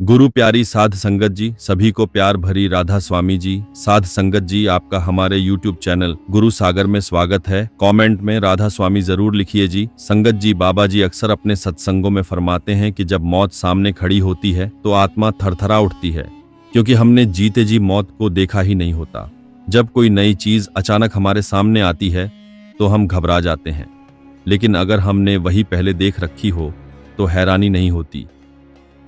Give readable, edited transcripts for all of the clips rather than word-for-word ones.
गुरु प्यारी साध संगत जी, सभी को प्यार भरी राधा स्वामी जी। साध संगत जी, आपका हमारे YouTube चैनल गुरु सागर में स्वागत है। कमेंट में राधा स्वामी जरूर लिखिए जी। संगत जी, बाबा जी अक्सर अपने सत्संगों में फरमाते हैं कि जब मौत सामने खड़ी होती है तो आत्मा थरथरा उठती है, क्योंकि हमने जीते जी मौत को देखा ही नहीं होता। जब कोई नई चीज अचानक हमारे सामने आती है तो हम घबरा जाते हैं, लेकिन अगर हमने वही पहले देख रखी हो तो हैरानी नहीं होती।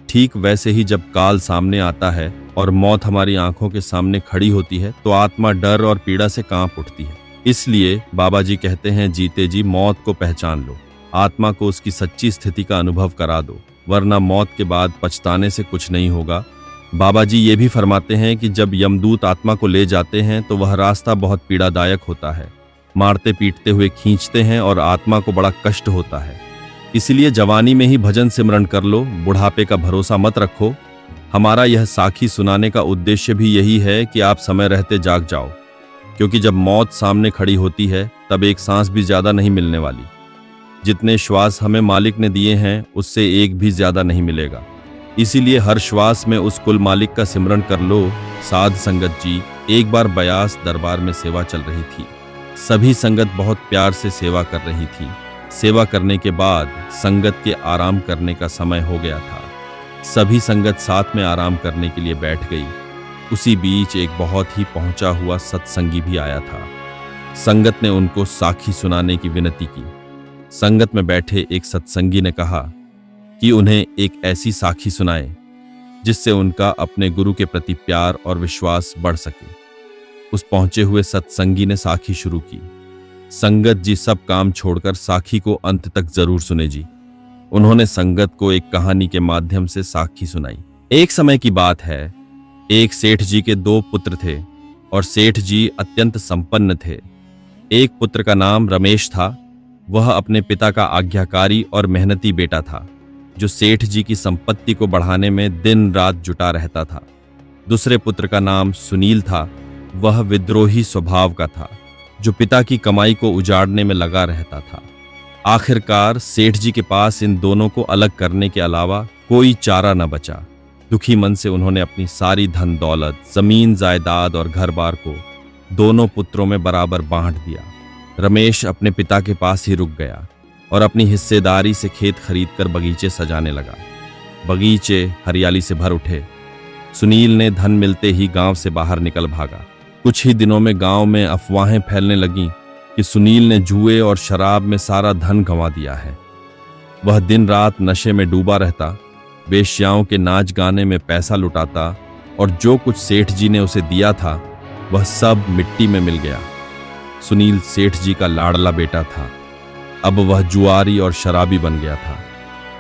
ठीक वैसे ही जब काल सामने आता है और मौत हमारी आंखों के सामने खड़ी होती है तो आत्मा डर और पीड़ा से कांप उठती है। इसलिए बाबा जी कहते हैं, जीते जी मौत को पहचान लो, आत्मा को उसकी सच्ची स्थिति का अनुभव करा दो, वरना मौत के बाद पछताने से कुछ नहीं होगा। बाबा जी ये भी फरमाते हैं कि जब यमदूत आत्मा को ले जाते हैं तो वह रास्ता बहुत पीड़ादायक होता है, मारते पीटते हुए खींचते हैं और आत्मा को बड़ा कष्ट होता है। इसलिए जवानी में ही भजन सिमरण कर लो, बुढ़ापे का भरोसा मत रखो। हमारा यह साखी सुनाने का उद्देश्य भी यही है कि आप समय रहते जाग जाओ, क्योंकि जब मौत सामने खड़ी होती है तब एक सांस भी ज्यादा नहीं मिलने वाली। जितने श्वास हमें मालिक ने दिए हैं उससे एक भी ज्यादा नहीं मिलेगा। इसीलिए हर श्वास में उस कुल मालिक का सिमरण कर लो। साध संगत जी, एक बार बयास दरबार में सेवा चल रही थी। सभी संगत बहुत प्यार से सेवा कर रही थी। सेवा करने के बाद संगत के आराम करने का समय हो गया था। सभी संगत साथ में आराम करने के लिए बैठ गई। उसी बीच एक बहुत ही पहुंचा हुआ सत्संगी भी आया था। संगत ने उनको साखी सुनाने की विनती की। संगत में बैठे एक सत्संगी ने कहा कि उन्हें एक ऐसी साखी सुनाए जिससे उनका अपने गुरु के प्रति प्यार और विश्वास बढ़ सके। उस पहुंचे हुए सत्संगी ने साखी शुरू की। संगत जी सब काम छोड़कर साखी को अंत तक जरूर सुने जी। उन्होंने संगत को एक कहानी के माध्यम से साखी सुनाई। एक समय की बात है, एक सेठ जी के 2 पुत्र थे और सेठ जी अत्यंत संपन्न थे। एक पुत्र का नाम रमेश था। वह अपने पिता का आज्ञाकारी और मेहनती बेटा था, जो सेठ जी की संपत्ति को बढ़ाने में दिन रात जुटा रहता था। दूसरे पुत्र का नाम सुनील था। वह विद्रोही स्वभाव का था, जो पिता की कमाई को उजाड़ने में लगा रहता था। आखिरकार सेठ जी के पास इन दोनों को अलग करने के अलावा कोई चारा न बचा। दुखी मन से उन्होंने अपनी सारी धन दौलत, जमीन जायदाद और घर बार को दोनों पुत्रों में बराबर बांट दिया। रमेश अपने पिता के पास ही रुक गया और अपनी हिस्सेदारी से खेत खरीदकर बगीचे सजाने लगा। बगीचे हरियाली से भर उठे। सुनील ने धन मिलते ही गांव से बाहर निकल भागा। कुछ ही दिनों में गांव में अफवाहें फैलने लगीं कि सुनील ने जुए और शराब में सारा धन गंवा दिया है। वह दिन रात नशे में डूबा रहता, वेश्याओं के नाच गाने में पैसा लुटाता और जो कुछ सेठ जी ने उसे दिया था वह सब मिट्टी में मिल गया। सुनील सेठ जी का लाडला बेटा था। अब वह जुआरी और शराबी बन गया था।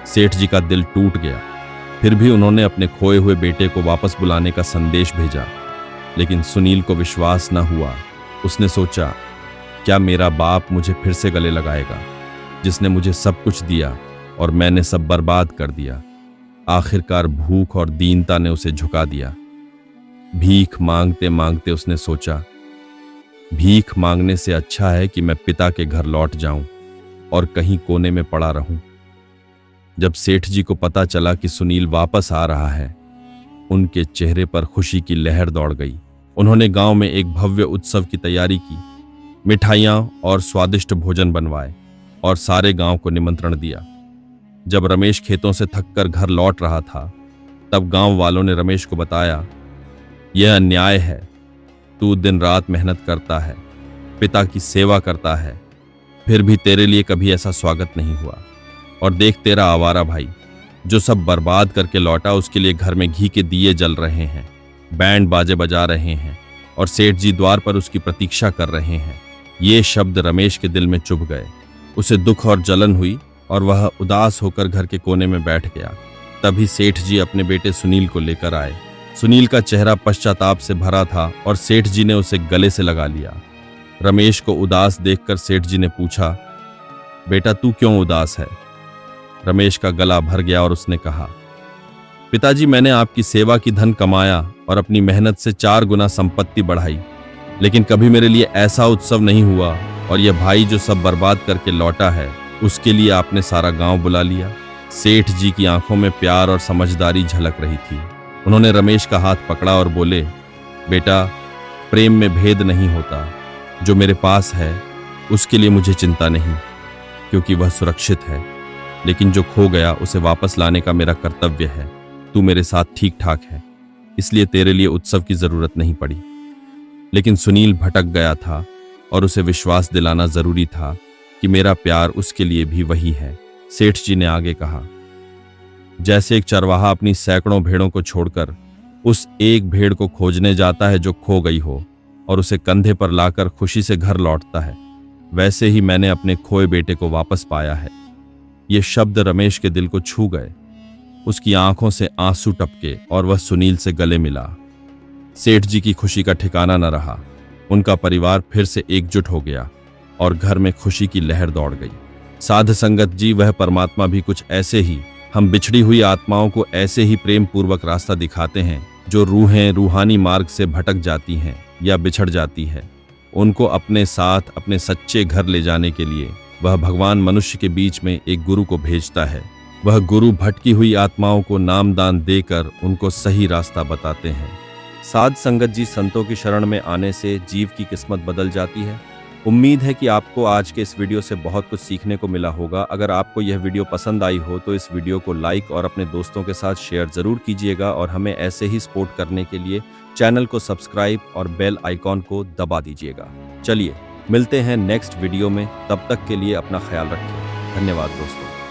सेठ जी का दिल टूट गया। फिर भी उन्होंने अपने खोए हुए बेटे को वापस बुलाने का संदेश भेजा, लेकिन सुनील को विश्वास न हुआ। उसने सोचा, क्या मेरा बाप मुझे फिर से गले लगाएगा, जिसने मुझे सब कुछ दिया और मैंने सब बर्बाद कर दिया। आखिरकार भूख और दीनता ने उसे झुका दिया। भीख मांगते मांगते उसने सोचा, भीख मांगने से अच्छा है कि मैं पिता के घर लौट जाऊं और कहीं कोने में पड़ा रहूं। जब सेठ जी को पता चला कि सुनील वापस आ रहा है, उनके चेहरे पर खुशी की लहर दौड़ गई। उन्होंने गांव में एक भव्य उत्सव की तैयारी की। मिठाइयां और स्वादिष्ट भोजन बनवाए और सारे गांव को निमंत्रण दिया। जब रमेश खेतों से थककर घर लौट रहा था, तब गांव वालों ने रमेश को बताया, यह अन्याय है। तू दिन रात मेहनत करता है, पिता की सेवा करता है, फिर भी तेरे लिए कभी ऐसा स्वागत नहीं हुआ। और देख तेरा आवारा भाई, जो सब बर्बाद करके लौटा, उसके लिए घर में घी के दिए जल रहे हैं, बैंड बाजे बजा रहे हैं और सेठ जी द्वार पर उसकी प्रतीक्षा कर रहे हैं। ये शब्द रमेश के दिल में चुभ गए। उसे दुख और जलन हुई और वह उदास होकर घर के कोने में बैठ गया। तभी सेठ जी अपने बेटे सुनील को लेकर आए। सुनील का चेहरा पश्चाताप से भरा था और सेठ जी ने उसे गले से लगा लिया। रमेश को उदास देखकर सेठ जी ने पूछा, बेटा तू क्यों उदास है? रमेश का गला भर गया और उसने कहा, पिताजी, मैंने आपकी सेवा की धन कमाया और अपनी मेहनत से 4 गुना संपत्ति बढ़ाई, लेकिन कभी मेरे लिए ऐसा उत्सव नहीं हुआ। और यह भाई जो सब बर्बाद करके लौटा है, उसके लिए आपने सारा गांव बुला लिया। सेठ जी की आंखों में प्यार और समझदारी झलक रही थी। उन्होंने रमेश का हाथ पकड़ा और बोले, बेटा, प्रेम में भेद नहीं होता। जो मेरे पास है उसके लिए मुझे चिंता नहीं, क्योंकि वह सुरक्षित है। लेकिन जो खो गया उसे वापस लाने का मेरा कर्तव्य है। तू मेरे साथ ठीक ठाक है, इसलिए तेरे लिए उत्सव की जरूरत नहीं पड़ी। लेकिन सुनील भटक गया था और उसे विश्वास दिलाना जरूरी था कि मेरा प्यार उसके लिए भी वही है। सेठ जी ने आगे कहा, जैसे एक चरवाहा अपनी सैकड़ों भेड़ों को छोड़कर उस एक भेड़ को खोजने जाता है जो खो गई हो और उसे कंधे पर लाकर खुशी से घर लौटता है, वैसे ही मैंने अपने खोए बेटे को वापस पाया है। ये शब्द रमेश के दिल को छू गए। उसकी आंखों से आंसू टपके और वह सुनील से गले मिला। सेठ जी की खुशी का ठिकाना न रहा। उनका परिवार फिर से एकजुट हो गया और घर में खुशी की लहर दौड़ गई। साध संगत जी, वह परमात्मा भी कुछ ऐसे ही हम बिछड़ी हुई आत्माओं को ऐसे ही प्रेम पूर्वक रास्ता दिखाते हैं। जो रूहें रूहानी मार्ग से भटक जाती हैं या बिछड़ जाती है, उनको अपने साथ अपने सच्चे घर ले जाने के लिए वह भगवान मनुष्य के बीच में एक गुरु को भेजता है। वह गुरु भटकी हुई आत्माओं को नामदान देकर उनको सही रास्ता बताते हैं। साध संगत जी, संतों की शरण में आने से जीव की किस्मत बदल जाती है। उम्मीद है कि आपको आज के इस वीडियो से बहुत कुछ सीखने को मिला होगा। अगर आपको यह वीडियो पसंद आई हो तो इस वीडियो को लाइक और अपने दोस्तों के साथ शेयर जरूर कीजिएगा और हमें ऐसे ही सपोर्ट करने के लिए चैनल को सब्सक्राइब और बेल आइकॉन को दबा दीजिएगा। चलिए मिलते हैं नेक्स्ट वीडियो में, तब तक के लिए अपना ख्याल रखिए। धन्यवाद दोस्तों।